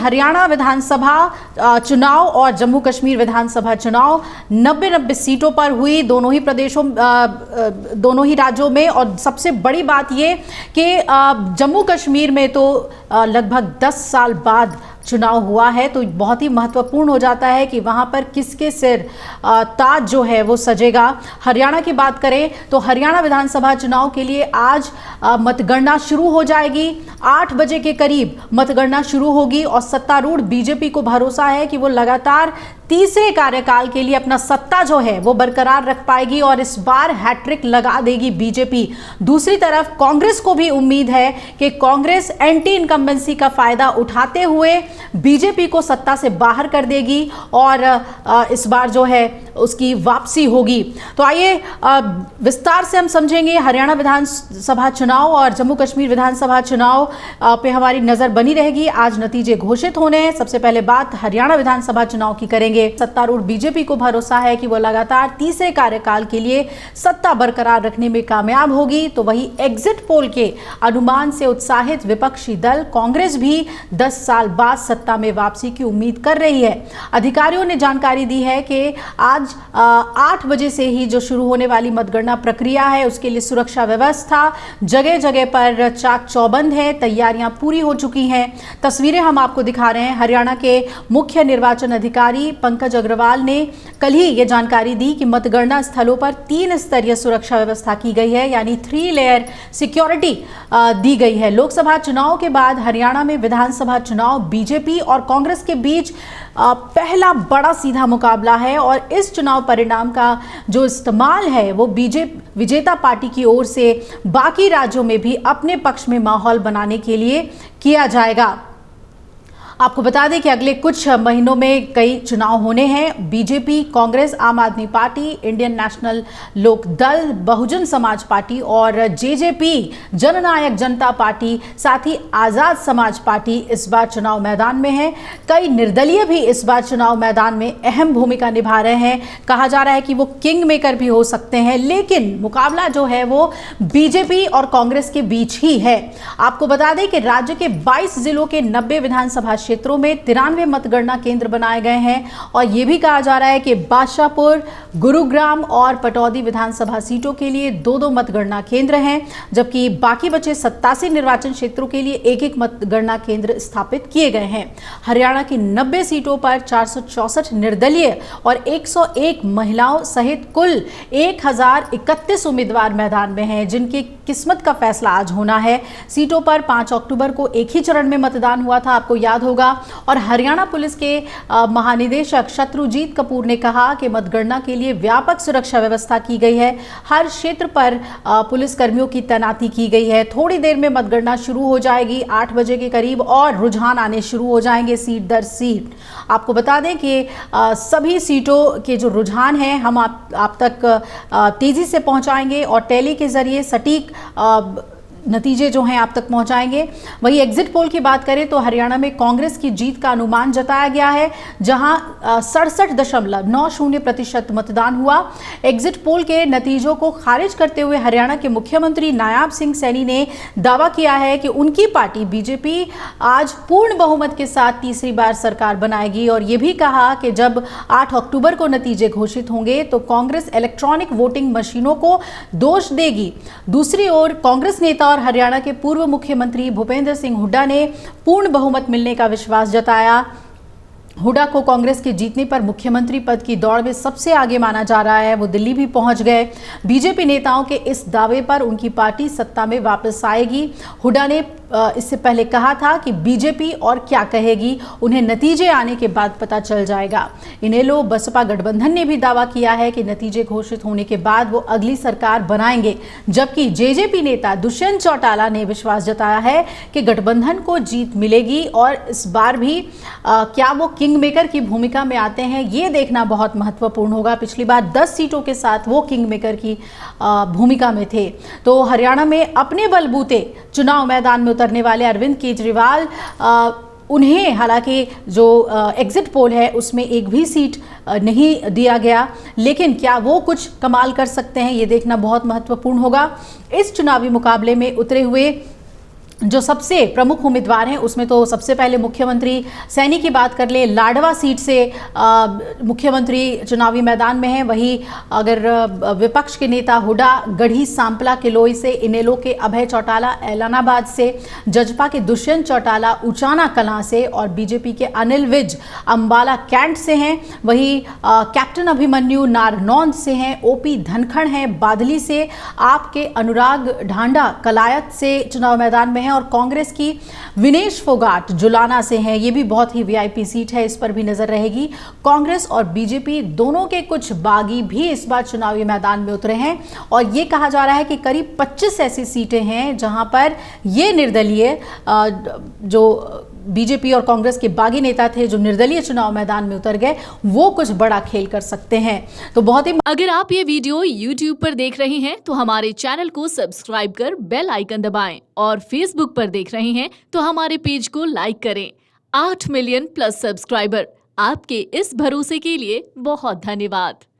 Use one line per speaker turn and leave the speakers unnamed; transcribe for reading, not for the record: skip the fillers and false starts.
हरियाणा विधानसभा चुनाव और जम्मू कश्मीर विधानसभा चुनाव 90 सीटों पर हुई, दोनों ही प्रदेशों दोनों ही राज्यों में। और सबसे बड़ी बात ये कि जम्मू कश्मीर में तो लगभग 10 साल बाद चुनाव हुआ है, तो बहुत ही महत्वपूर्ण हो जाता है कि वहां पर किसके सिर ताज जो है वो सजेगा। हरियाणा की बात करें तो हरियाणा विधानसभा चुनाव के लिए आज मतगणना शुरू हो जाएगी। 8 बजे के करीब मतगणना शुरू होगी और सत्तारूढ़ बीजेपी को भरोसा है कि वो लगातार तीसरे कार्यकाल के लिए अपना सत्ता जो है वो बरकरार रख पाएगी और इस बार हैट्रिक लगा देगी बीजेपी। दूसरी तरफ कांग्रेस को भी उम्मीद है कि कांग्रेस एंटी इनकम्बेंसी का फायदा उठाते हुए बीजेपी को सत्ता से बाहर कर देगी और इस बार जो है उसकी वापसी होगी। तो आइए विस्तार से हम समझेंगे हरियाणा विधानसभा चुनाव और जम्मू कश्मीर विधानसभा चुनाव पे हमारी नजर बनी रहेगी। आज नतीजे घोषित होने हैं। सबसे पहले बात हरियाणा विधानसभा चुनाव की करेंगे। सत्तारूढ़ बीजेपी को भरोसा है कि वो लगातार तीसरे कार्यकाल के लिए सत्ता बरकरार रखने में कामयाब होगी। तो वही एग्जिट पोल के अनुमान से उत्साहित विपक्षी दल कांग्रेस भी 10 साल बाद सत्ता में वापसी की उम्मीद कर रही है। अधिकारियों ने जानकारी दी है कि आज 8 बजे से ही जो शुरू होने वाली मतगणना प्रक्रिया है उसके लिए सुरक्षा व्यवस्था जगह जगह पर चाक चौबंद है, तैयारियां पूरी हो चुकी हैं। तस्वीरें हम आपको दिखा रहे हैं। हरियाणा के मुख्य निर्वाचन अधिकारी पंकज अग्रवाल ने कल ही ये जानकारी दी कि मतगणना स्थलों पर 3 स्तरीय सुरक्षा व्यवस्था की गई है, यानी 3 लेयर सिक्योरिटी दी गई है। लोकसभा चुनाव के बाद हरियाणा में विधानसभा चुनाव बीजेपी और कांग्रेस के बीच पहला बड़ा सीधा मुकाबला है और इस चुनाव परिणाम का जो इस्तेमाल है वो बीजेपी विजेता पार्टी की ओर से बाकी राज्यों में भी अपने पक्ष में माहौल बनाने के लिए किया जाएगा। आपको बता दें कि अगले कुछ महीनों में कई चुनाव होने हैं। बीजेपी, कांग्रेस, आम आदमी पार्टी, इंडियन नेशनल लोक दल, बहुजन समाज पार्टी और जेजेपी जननायक जनता पार्टी, साथ ही आजाद समाज पार्टी इस बार चुनाव मैदान में है। कई निर्दलीय भी इस बार चुनाव मैदान में अहम भूमिका निभा रहे हैं। कहा जा रहा है कि वो किंग मेकर भी हो सकते हैं, लेकिन मुकाबला जो है वो बीजेपी और कांग्रेस के बीच ही है। आपको बता दें कि राज्य के 22 जिलों के 90 विधानसभा क्षेत्रों में 93 मतगणना केंद्र बनाए गए हैं और यह भी कहा जा रहा है कि बादशाहपुर, गुरुग्राम और पटौदी विधानसभा सीटों के लिए 2-2 मतगणना केंद्र हैं, जबकि बाकी बचे 87 निर्वाचन क्षेत्रों के लिए 1-1 मतगणना केंद्र स्थापित किए गए हैं। हरियाणा की 90 सीटों पर 464 निर्दलीय और 101 महिलाओं सहित कुल 1031 उम्मीदवार मैदान में हैं, जिनकी किस्मत का फैसला आज होना है। सीटों पर 5 अक्टूबर को एक ही चरण में मतदान हुआ था, आपको याद होगा। और हरियाणा पुलिस के महानिदेशक शत्रुजीत कपूर ने कहा कि मतगणना के लिए व्यापक सुरक्षा व्यवस्था की गई है। हर क्षेत्र पर पुलिस कर्मियों की तैनाती की गई है। थोड़ी देर में मतगणना शुरू हो जाएगी 8 बजे के करीब और रुझान आने शुरू हो जाएंगे सीट दर सीट। आपको बता दें कि सभी सीटों के जो रुझान हैं हम आप तक तेजी से पहुंचाएंगे और टेली के जरिए सटीक नतीजे जो हैं आप तक पहुंचाएंगे। वही एग्जिट पोल की बात करें तो हरियाणा में कांग्रेस की जीत का अनुमान जताया गया है, जहां 67.90% मतदान हुआ। एग्जिट पोल के नतीजों को खारिज करते हुए हरियाणा के मुख्यमंत्री नायाब सिंह सैनी ने दावा किया है कि उनकी पार्टी बीजेपी आज पूर्ण बहुमत के साथ तीसरी बार सरकार बनाएगी और ये भी कहा कि जब 8 अक्टूबर को नतीजे घोषित होंगे तो कांग्रेस इलेक्ट्रॉनिक वोटिंग मशीनों को दोष देगी। दूसरी ओर कांग्रेस नेता और हरियाणा के पूर्व मुख्यमंत्री भूपेंद्र सिंह हुड्डा ने पूर्ण बहुमत मिलने का विश्वास जताया। हुड्डा को कांग्रेस के जीतने पर मुख्यमंत्री पद की दौड़ में सबसे आगे माना जा रहा है। वो दिल्ली भी पहुंच गए। बीजेपी नेताओं के इस दावे पर उनकी पार्टी सत्ता में वापस आएगी। हुड्डा ने इससे पहले कहा था कि बीजेपी और क्या कहेगी उन्हें नतीजे आने के बाद पता चल जाएगा। इनेलो बसपा गठबंधन ने भी दावा किया है कि नतीजे घोषित होने के बाद वो अगली सरकार बनाएंगे, जबकि जेजेपी नेता दुष्यंत चौटाला ने विश्वास जताया है कि गठबंधन को जीत मिलेगी और इस बार भी क्या वो किंग मेकर की भूमिका में आते हैं, ये देखना बहुत महत्वपूर्ण होगा। पिछली बार 10 सीटों के साथ वो किंग मेकर की भूमिका में थे। तो हरियाणा में अपने बलबूते चुनाव मैदान में उतरने वाले अरविंद केजरीवाल, उन्हें हालांकि जो एग्जिट पोल है उसमें एक भी सीट नहीं दिया गया, लेकिन क्या वो कुछ कमाल कर सकते हैं, ये देखना बहुत महत्वपूर्ण होगा। इस चुनावी मुकाबले में उतरे हुए जो सबसे प्रमुख उम्मीदवार हैं उसमें तो सबसे पहले मुख्यमंत्री सैनी की बात कर ले, लाडवा सीट से मुख्यमंत्री चुनावी मैदान में है। वहीं अगर विपक्ष के नेता हुडा गढ़ी सांपला किलोई से, इनेलो के अभय चौटाला ऐलानाबाद से, जजपा के दुष्यंत चौटाला उचाना कलां से और बीजेपी के अनिल विज अंबाला कैंट से हैं। वहीं कैप्टन अभिमन्यु नारनौंद से हैं, ओपी धनखड़ हैं बादली से, आपके अनुराग ढांडा कलायत से चुनाव मैदान में है और कांग्रेस की विनेश फोगाट जुलाना से हैं। ये भी बहुत ही वीआईपी सीट है, इस पर भी नजर रहेगी। कांग्रेस और बीजेपी दोनों के कुछ बागी भी इस बार चुनावी मैदान में उतरे हैं और ये कहा जा रहा है कि करीब 25 ऐसी सीटें हैं जहां पर ये निर्दलीय जो बीजेपी और कांग्रेस के बागी नेता थे जो निर्दलीय चुनाव मैदान में उतर गए, वो कुछ बड़ा खेल कर सकते हैं। तो बहुत ही
अगर आप ये वीडियो YouTube पर देख रहे हैं तो हमारे चैनल को सब्सक्राइब कर बेल आइकन दबाएं और Facebook पर देख रहे हैं तो हमारे पेज को लाइक करें। 8 मिलियन प्लस सब्सक्राइबर, आपके इस भरोसे के लिए बहुत धन्यवाद।